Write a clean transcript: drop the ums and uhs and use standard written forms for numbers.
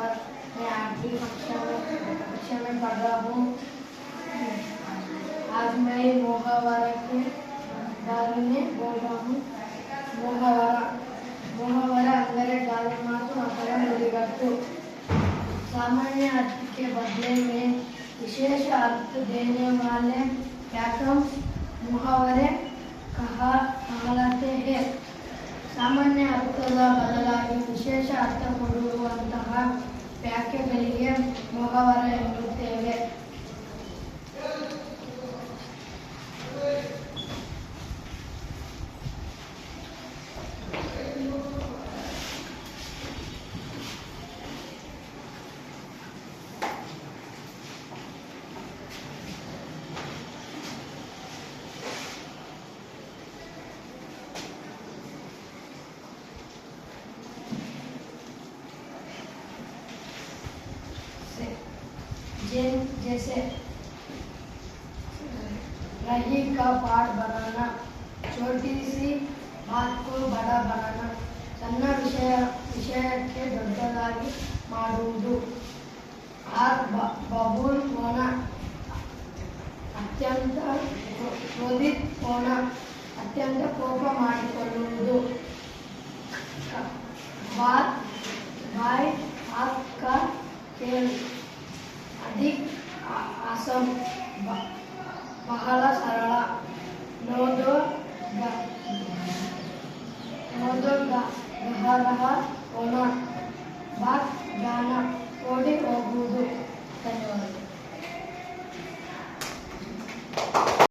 और मैं आठवीं कक्षा में पढ़ रहा हूँ। आज मैं मोहावरा के बारे में बोल रहा हूँ। मोहावरा अंदर गाली मातु अपर नुडिगट्टु। सामान्य अर्थ के बदले में विशेष अर्थ देने वाले व्याकरण मुहावरे कहलाते हैं। ಸಾಮಾನ್ಯ ಅರ್ಥದ ಬದಲಾಗಿ ವಿಶೇಷ ಅರ್ಥ ಕೊಡುವಂತಹ ವಾಕ್ಯಗಳಿಗೆ ಮುಹಾವರ ಎನ್ನುತ್ತೇವೆ. जैसे रही का पाठ बनाना, छोटी सी बात को बड़ा बनाना, ಸಣ್ಣ ವಿಷಯಕ್ಕೆ ದೊಡ್ಡದಾಗಿ ಮಾಡುವುದು. ಬಬೂಲ್ ಹೋನ, ಅತ್ಯಂತ ಕ್ರೋಧಿತ ಹೋನ, ಅತ್ಯಂತ ಕೋಪ ಮಾಡಿಕೊಳ್ಳುವುದು. ಬಾತ್ ಬಾಯ್ ಆಪ್ ಕಾ ಖೇಲ್, अधिक आसन, बहला सरल. नोदो गहरह होना, बात जाना, ओडी होगुವುದು. ಧನ್ಯವಾದ.